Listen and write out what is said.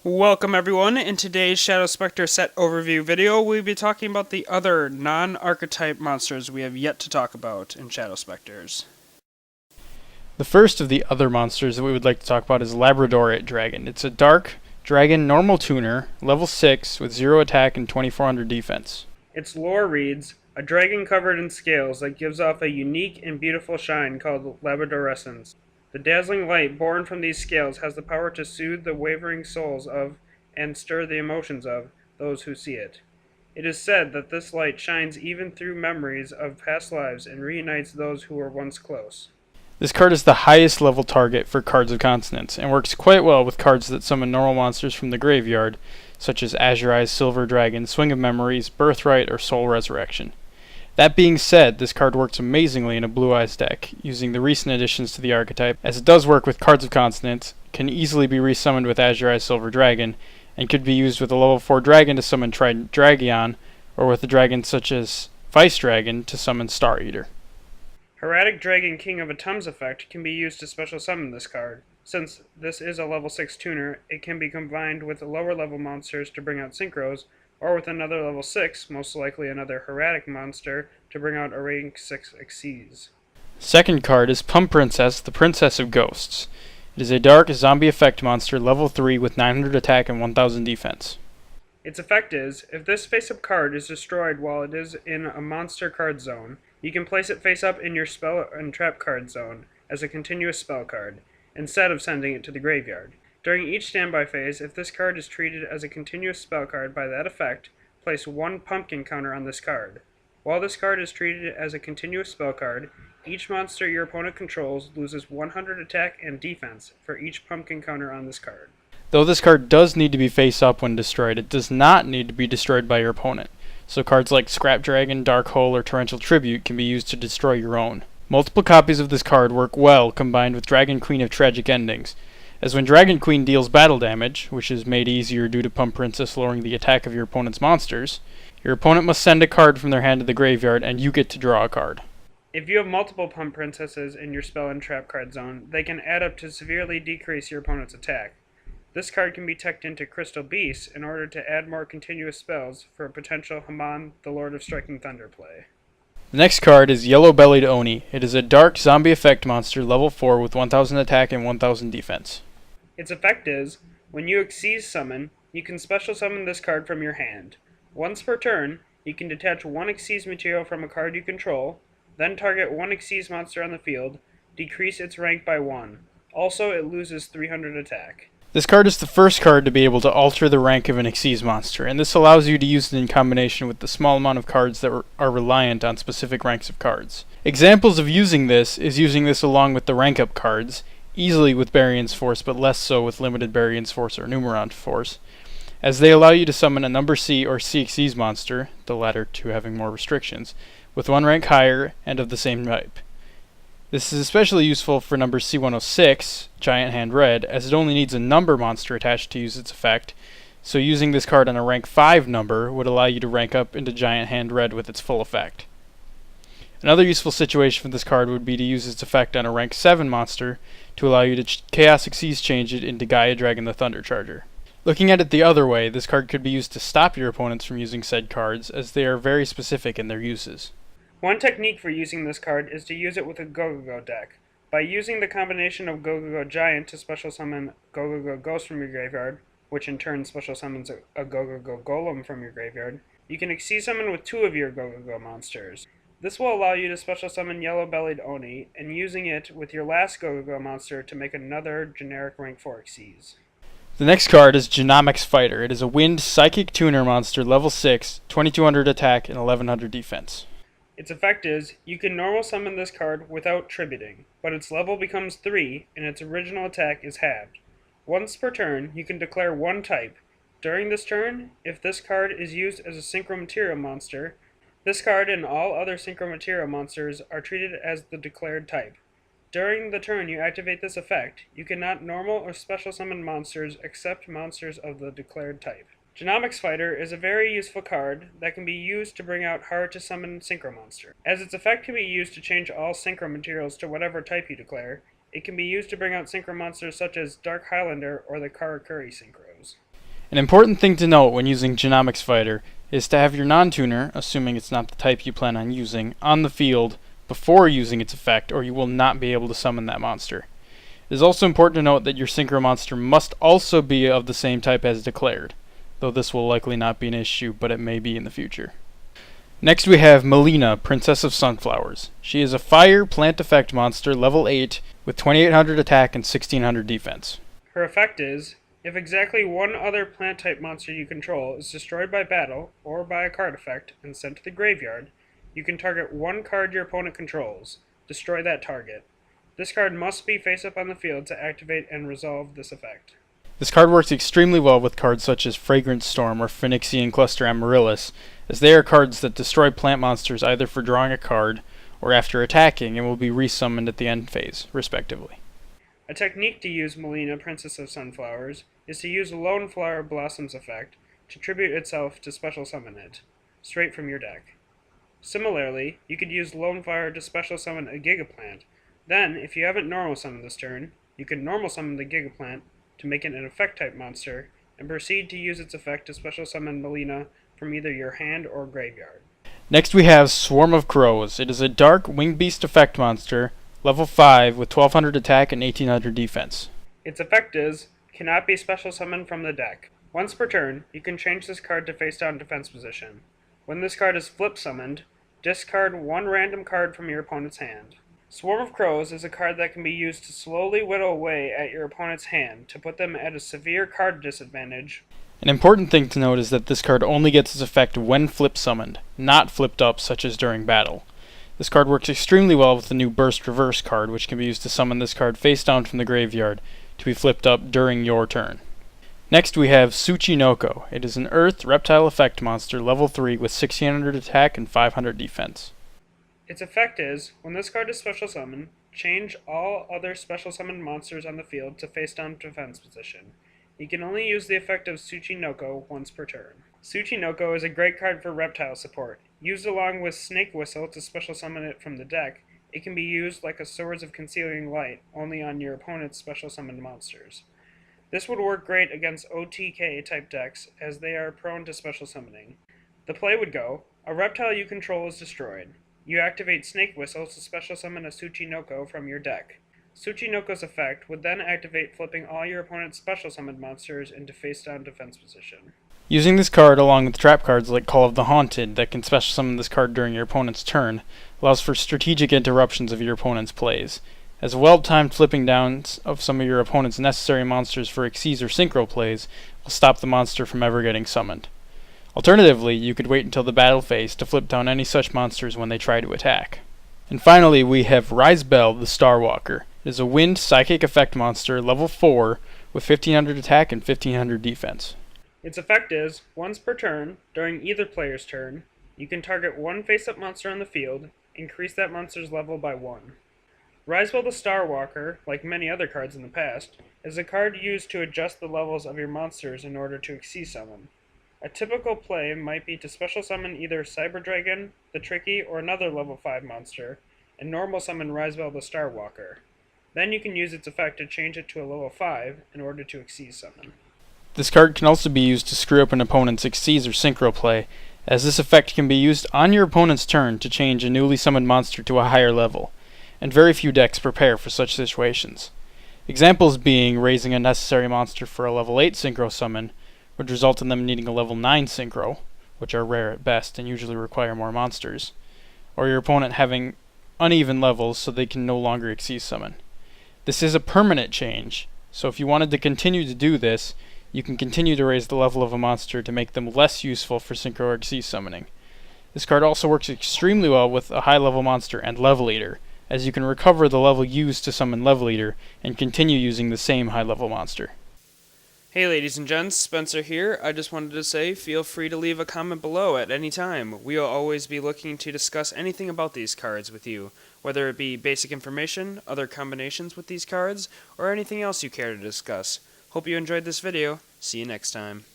Welcome everyone. In today's Shadow Specter set overview video, we'll be talking about the other non-archetype monsters we have yet to talk about in Shadow Specters. The first of the other monsters that we would like to talk about is Labradorite Dragon. It's a dark dragon normal tuner, level 6 with 0 attack and 2400 defense. Its lore reads, a dragon covered in scales that gives off a unique and beautiful shine called Labradorescence. The dazzling light born from these scales has the power to soothe the wavering souls of, and stir the emotions of, those who see it. It is said that this light shines even through memories of past lives and reunites those who were once close. This card is the highest level target for Cards of Consonance, and works quite well with cards that summon normal monsters from the graveyard, such as Azure Eyes Silver Dragon, Swing of Memories, Birthright, or Soul Resurrection. That being said, this card works amazingly in a Blue Eyes deck, using the recent additions to the archetype, as it does work with Cards of Consonance, can easily be resummoned with Azure Eyes Silver Dragon, and could be used with a level 4 dragon to summon Trident Dragon, or with a dragon such as Vice Dragon to summon Star Eater. Hieratic Dragon King of Atum's effect can be used to special summon this card. Since this is a level 6 tuner, it can be combined with lower level monsters to bring out synchros, or with another level 6, most likely another Hieratic monster, to bring out a rank 6 Xyz. Second card is Pump Princess, the Princess of Ghosts. It is a dark zombie effect monster, level 3 with 900 attack and 1000 defense. Its effect is, if this face-up card is destroyed while it is in a monster card zone, you can place it face-up in your spell and trap card zone as a continuous spell card, instead of sending it to the graveyard. During each standby phase, if this card is treated as a continuous spell card by that effect, place one pumpkin counter on this card. While this card is treated as a continuous spell card, each monster your opponent controls loses 100 attack and defense for each pumpkin counter on this card. Though this card does need to be face up when destroyed, it does not need to be destroyed by your opponent. So cards like Scrap Dragon, Dark Hole, or Torrential Tribute can be used to destroy your own. Multiple copies of this card work well combined with Dragon Queen of Tragic Endings, as when Dragon Queen deals battle damage, which is made easier due to Pump Princess lowering the attack of your opponent's monsters, your opponent must send a card from their hand to the graveyard and you get to draw a card. If you have multiple Pump Princesses in your spell and trap card zone, they can add up to severely decrease your opponent's attack. This card can be teched into Crystal Beasts in order to add more continuous spells for a potential Haman, the Lord of Striking Thunder play. The next card is Yellow-Bellied Tony. It is a dark zombie effect monster, level 4 with 1000 attack and 1000 defense. Its effect is, when you Xyz summon, you can special summon this card from your hand. Once per turn, you can detach one Xyz material from a card you control, then target one Xyz monster on the field, decrease its rank by 1. Also, it loses 300 attack. This card is the first card to be able to alter the rank of an Xyz monster, and this allows you to use it in combination with the small amount of cards that are reliant on specific ranks of cards. Examples of using this is using this along with the rank up cards, easily with Barion's Force but less so with limited Barion's Force or Numeron Force, as they allow you to summon a number C or CXyz monster, the latter two having more restrictions, with one rank higher and of the same type. This is especially useful for number C106, Giant Hand Red, as it only needs a number monster attached to use its effect, so using this card on a rank 5 number would allow you to rank up into Giant Hand Red with its full effect. Another useful situation for this card would be to use its effect on a rank 7 monster to allow you to Chaos Xyz change it into Gaia Dragon the Thunder Charger. Looking at it the other way, this card could be used to stop your opponents from using said cards, as they are very specific in their uses. One technique for using this card is to use it with a Go-Go-Go deck. By using the combination of Go-Go-Go Giant to special summon Go-Go-Go Ghost from your graveyard, which in turn special summons a Go-Go-Go Golem from your graveyard, you can Xyz summon with 2 of your Go-Go-Go monsters. This will allow you to special summon Yellow-Bellied Tony, and using it with your last Go-Go-Go monster to make another generic rank 4 Xyz. The next card is Genomics Fighter. It is a Wind Psychic Tuner monster, level 6, 2200 attack and 1100 defense. Its effect is, you can normal summon this card without tributing, but its level becomes 3 and its original attack is halved. Once per turn, you can declare one type. During this turn, if this card is used as a Synchro Material monster, this card and all other Synchro Material monsters are treated as the declared type. During the turn you activate this effect, you cannot normal or special summon monsters except monsters of the declared type. Genomics Fighter is a very useful card that can be used to bring out hard-to-summon Synchro Monster. As its effect can be used to change all Synchro materials to whatever type you declare, it can be used to bring out Synchro monsters such as Dark Highlander or the Karakuri Synchros. An important thing to note when using Genomics Fighter is to have your non-tuner, assuming it's not the type you plan on using, on the field before using its effect, or you will not be able to summon that monster. It is also important to note that your synchro monster must also be of the same type as declared, though this will likely not be an issue, but it may be in the future. Next we have Molina, Princess of Sunflowers. She is a fire plant effect monster, level 8, with 2800 attack and 1600 defense. Her effect is, if exactly one other plant type monster you control is destroyed by battle or by a card effect and sent to the graveyard, you can target one card your opponent controls. Destroy that target. This card must be face up on the field to activate and resolve this effect. This card works extremely well with cards such as Fragrant Storm or Phoenixian Cluster Amaryllis, as they are cards that destroy plant monsters either for drawing a card or after attacking and will be resummoned at the end phase, respectively. A technique to use Molina, Princess of Sunflowers, is to use Lone Flower Blossoms effect to tribute itself to special summon it, straight from your deck. Similarly, you could use Lone Flower to special summon a Gigaplant. Then, if you haven't normal summoned this turn, you can normal summon the Gigaplant to make it an effect type monster, and proceed to use its effect to special summon Molina from either your hand or graveyard. Next we have Swarm of Crows. It is a dark winged beast effect monster, level 5 with 1200 attack and 1800 defense. Its effect is, cannot be special summoned from the deck. Once per turn, you can change this card to face down defense position. When this card is flip summoned, discard one random card from your opponent's hand. Swarm of Crows is a card that can be used to slowly whittle away at your opponent's hand to put them at a severe card disadvantage. An important thing to note is that this card only gets its effect when flip summoned, not flipped up such as during battle. This card works extremely well with the new Burst Reverse card, which can be used to summon this card face down from the graveyard to be flipped up during your turn. Next we have Soo Tinoco. It is an Earth Reptile effect monster, level 3 with 1600 attack and 500 defense. Its effect is, when this card is special summoned, change all other special summoned monsters on the field to face down defense position. You can only use the effect of Soo Tinoco once per turn. Soo Tinoco is a great card for reptile support. Used along with Snake Whistle to special summon it from the deck, it can be used like a Swords of Concealing Light, only on your opponent's special summoned monsters. This would work great against OTK type decks, as they are prone to special summoning. The play would go, a reptile you control is destroyed. You activate Snake Whistle to special summon a Soo Tinoco from your deck. Soo Tinoco's effect would then activate, flipping all your opponent's special summoned monsters into face down defense position. Using this card along with trap cards like Call of the Haunted that can special summon this card during your opponent's turn allows for strategic interruptions of your opponent's plays, as well-timed flipping down of some of your opponent's necessary monsters for Xyz or Synchro plays will stop the monster from ever getting summoned. Alternatively, you could wait until the battle phase to flip down any such monsters when they try to attack. And finally, we have Yellowbellied the Starwalker. It is a wind psychic effect monster, level 4, with 1500 attack and 1500 defense. Its effect is, once per turn, during either player's turn, you can target one face-up monster on the field, increase that monster's level by 1. Yellowbellied the Starwalker, like many other cards in the past, is a card used to adjust the levels of your monsters in order to Xyz summon. A typical play might be to special summon either Cyber Dragon, the Tricky, or another level 5 monster, and normal summon Yellowbellied the Starwalker. Then you can use its effect to change it to a level 5 in order to Xyz summon. This card can also be used to screw up an opponent's Xyz or Synchro play, as this effect can be used on your opponent's turn to change a newly summoned monster to a higher level, and very few decks prepare for such situations. Examples being raising a necessary monster for a level 8 Synchro summon, would result in them needing a level 9 Synchro, which are rare at best and usually require more monsters, or your opponent having uneven levels so they can no longer Xyz summon. This is a permanent change, so if you wanted to continue to do this, you can continue to raise the level of a monster to make them less useful for Synchro or Xyz summoning. This card also works extremely well with a high level monster and Level Eater, as you can recover the level used to summon Level Eater and continue using the same high level monster. Hey ladies and gents, Spencer here. I just wanted to say feel free to leave a comment below at any time. We will always be looking to discuss anything about these cards with you, whether it be basic information, other combinations with these cards, or anything else you care to discuss. Hope you enjoyed this video. See you next time.